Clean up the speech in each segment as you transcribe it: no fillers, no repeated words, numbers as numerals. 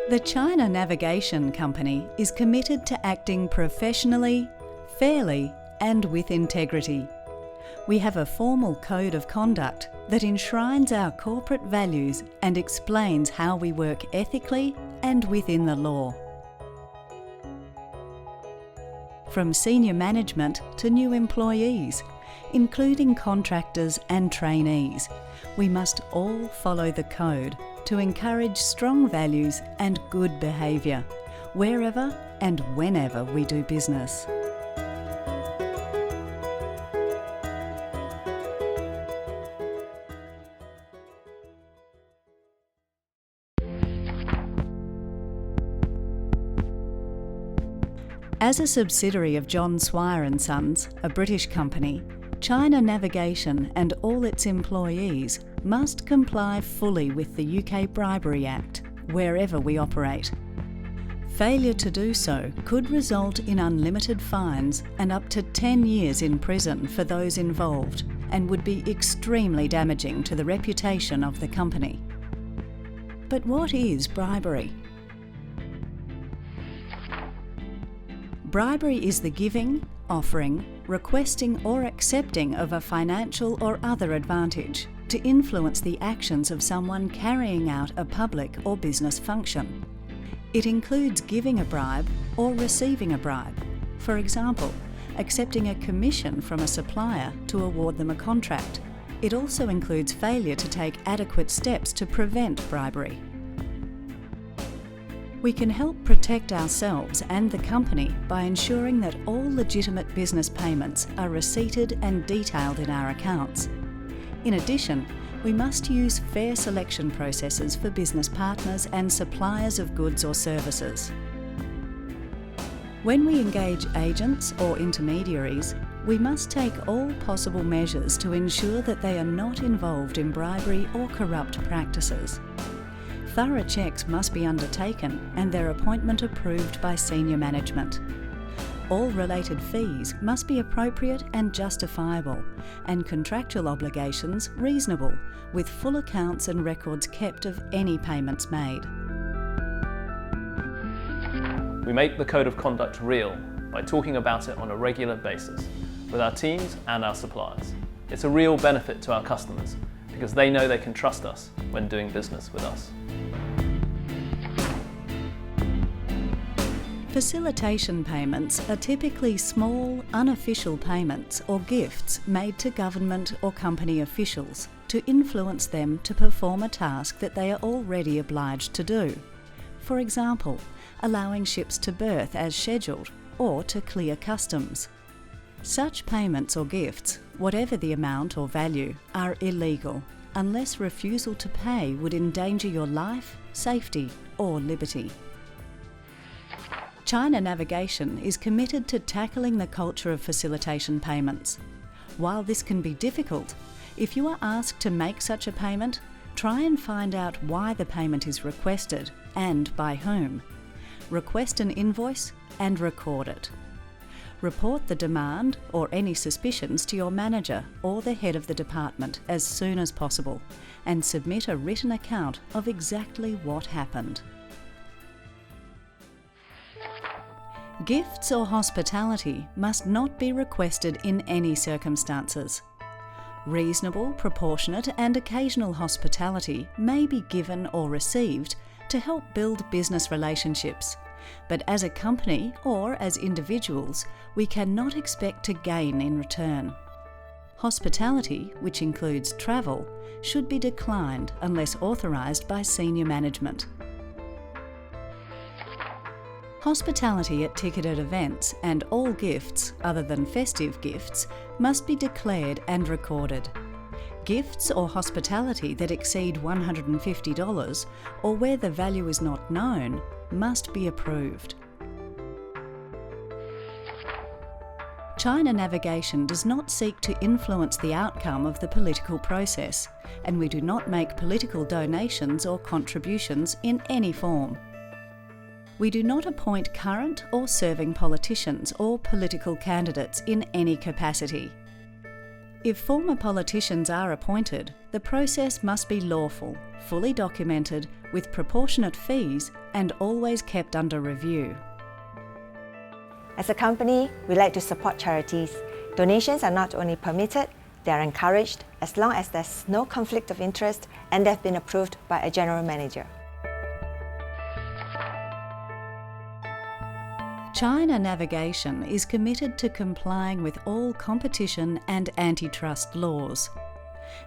The China Navigation Company is committed to acting professionally, fairly, and with integrity. We have a formal code of conduct that enshrines our corporate values and explains how we work ethically and within the law. From senior management to new employees, including contractors and trainees, we must all follow the code to encourage strong values and good behaviour, wherever and whenever we do business. As a subsidiary of John Swire & Sons, a British company, China Navigation and all its employees must comply fully with the UK Bribery Act, wherever we operate. Failure to do so could result in unlimited fines and up to 10 years in prison for those involved, and would be extremely damaging to the reputation of the company. But what is bribery? Bribery is the giving, offering, requesting or accepting of a financial or other advantage to influence the actions of someone carrying out a public or business function. It includes giving a bribe or receiving a bribe. For example, accepting a commission from a supplier to award them a contract. It also includes failure to take adequate steps to prevent bribery. We can help protect ourselves and the company by ensuring that all legitimate business payments are receipted and detailed in our accounts. In addition, we must use fair selection processes for business partners and suppliers of goods or services. When we engage agents or intermediaries, we must take all possible measures to ensure that they are not involved in bribery or corrupt practices. Thorough checks must be undertaken and their appointment approved by senior management. All related fees must be appropriate and justifiable, and contractual obligations reasonable, with full accounts and records kept of any payments made. We make the Code of Conduct real by talking about it on a regular basis with our teams and our suppliers. It's a real benefit to our customers because they know they can trust us when doing business with us. Facilitation payments are typically small, unofficial payments or gifts made to government or company officials to influence them to perform a task that they are already obliged to do. For example, allowing ships to berth as scheduled or to clear customs. Such payments or gifts, whatever the amount or value, are illegal unless refusal to pay would endanger your life, safety or liberty. China Navigation is committed to tackling the culture of facilitation payments. While this can be difficult, if you are asked to make such a payment, try and find out why the payment is requested and by whom. Request an invoice and record it. Report the demand or any suspicions to your manager or the head of the department as soon as possible, and submit a written account of exactly what happened. Gifts or hospitality must not be requested in any circumstances. Reasonable, proportionate and occasional hospitality may be given or received to help build business relationships, but as a company or as individuals, we cannot expect to gain in return. Hospitality, which includes travel, should be declined unless authorised by senior management. Hospitality at ticketed events and all gifts, other than festive gifts, must be declared and recorded. Gifts or hospitality that exceed $150 or where the value is not known must be approved. China Navigation does not seek to influence the outcome of the political process, and we do not make political donations or contributions in any form. We do not appoint current or serving politicians or political candidates in any capacity. If former politicians are appointed, the process must be lawful, fully documented, with proportionate fees, and always kept under review. As a company, we like to support charities. Donations are not only permitted, they are encouraged as long as there's no conflict of interest and they've been approved by a general manager. China Navigation is committed to complying with all competition and antitrust laws.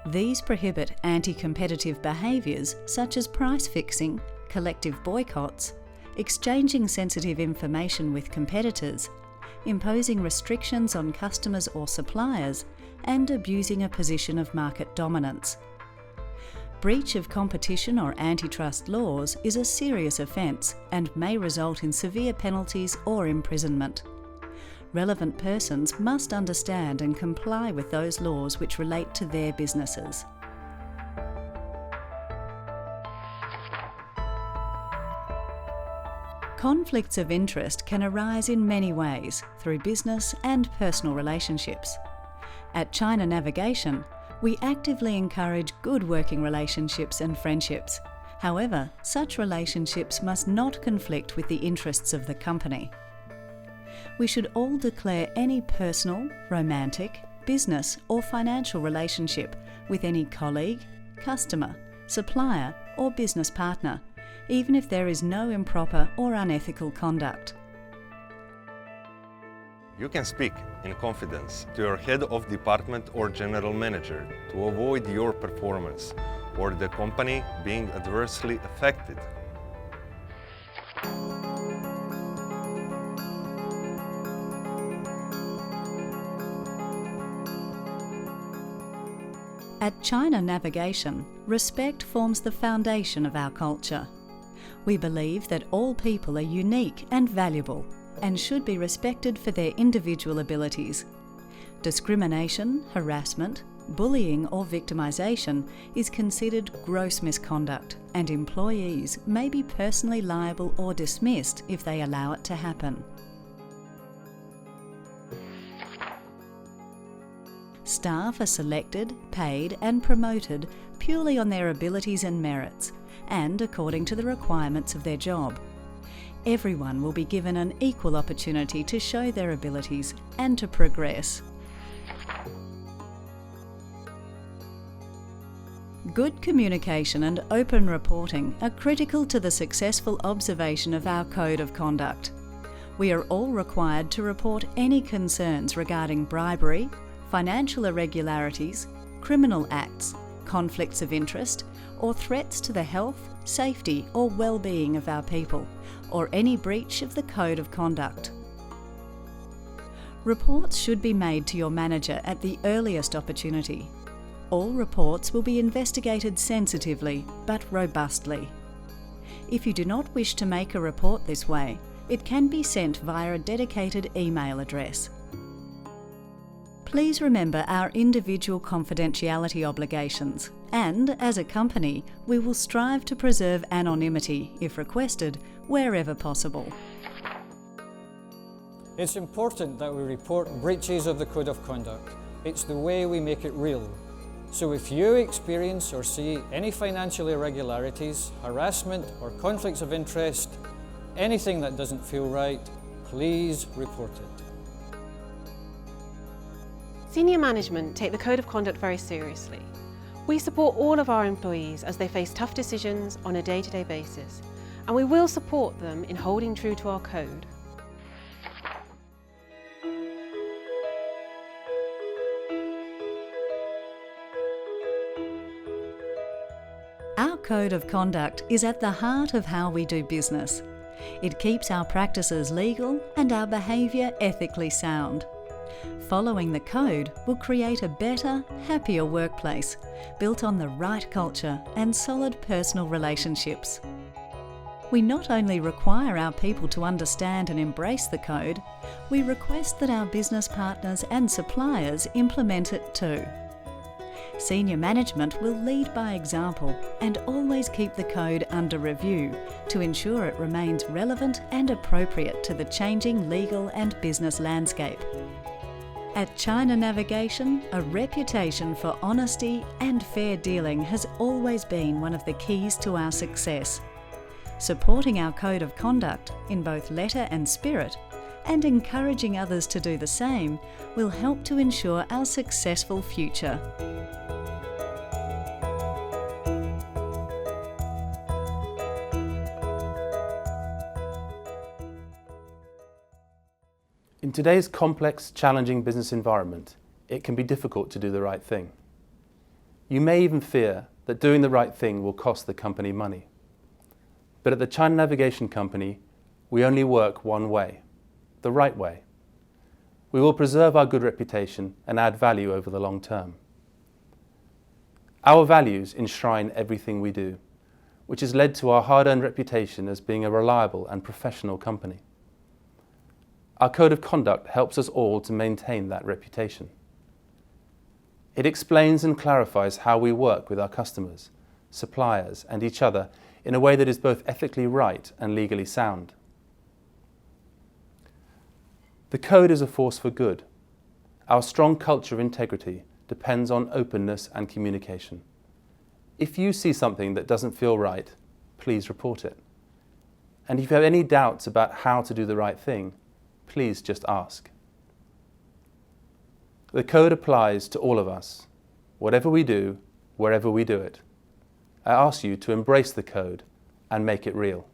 These prohibit anti-competitive behaviours such as price fixing, collective boycotts, exchanging sensitive information with competitors, imposing restrictions on customers or suppliers, and abusing a position of market dominance. Breach of competition or antitrust laws is a serious offence and may result in severe penalties or imprisonment. Relevant persons must understand and comply with those laws which relate to their businesses. Conflicts of interest can arise in many ways through business and personal relationships. At China Navigation, we actively encourage good working relationships and friendships. However, such relationships must not conflict with the interests of the company. We should all declare any personal, romantic, business or financial relationship with any colleague, customer, supplier or business partner, even if there is no improper or unethical conduct. You can speak in confidence to your head of department or general manager to avoid your performance or the company being adversely affected. At China Navigation, respect forms the foundation of our culture. We believe that all people are unique and valuable and should be respected for their individual abilities. Discrimination, harassment, bullying or victimisation is considered gross misconduct, and employees may be personally liable or dismissed if they allow it to happen. Staff are selected, paid and promoted purely on their abilities and merits, and according to the requirements of their job. Everyone will be given an equal opportunity to show their abilities and to progress. Good communication and open reporting are critical to the successful observation of our Code of Conduct. We are all required to report any concerns regarding bribery, financial irregularities, criminal acts, conflicts of interest, or threats to the health, safety or well-being of our people, or any breach of the Code of Conduct. Reports should be made to your manager at the earliest opportunity. All reports will be investigated sensitively but robustly. If you do not wish to make a report this way, it can be sent via a dedicated email address. Please remember our individual confidentiality obligations, and as a company, we will strive to preserve anonymity, if requested, wherever possible. It's important that we report breaches of the Code of Conduct. It's the way we make it real. So if you experience or see any financial irregularities, harassment or conflicts of interest, anything that doesn't feel right, please report it. Senior management take the Code of Conduct very seriously. We support all of our employees as they face tough decisions on a day-to-day basis, and we will support them in holding true to our code. Our Code of Conduct is at the heart of how we do business. It keeps our practices legal and our behaviour ethically sound. Following the code will create a better, happier workplace, built on the right culture and solid personal relationships. We not only require our people to understand and embrace the code, we request that our business partners and suppliers implement it too. Senior management will lead by example and always keep the code under review to ensure it remains relevant and appropriate to the changing legal and business landscape. At China Navigation, a reputation for honesty and fair dealing has always been one of the keys to our success. Supporting our code of conduct in both letter and spirit, and encouraging others to do the same, will help to ensure our successful future. In today's complex, challenging business environment, it can be difficult to do the right thing. You may even fear that doing the right thing will cost the company money. But at the China Navigation Company, we only work one way, the right way. We will preserve our good reputation and add value over the long term. Our values enshrine everything we do, which has led to our hard-earned reputation as being a reliable and professional company. Our code of conduct helps us all to maintain that reputation. It explains and clarifies how we work with our customers, suppliers, and each other in a way that is both ethically right and legally sound. The code is a force for good. Our strong culture of integrity depends on openness and communication. If you see something that doesn't feel right, please report it. And if you have any doubts about how to do the right thing, please just ask. The code applies to all of us, whatever we do, wherever we do it. I ask you to embrace the code and make it real.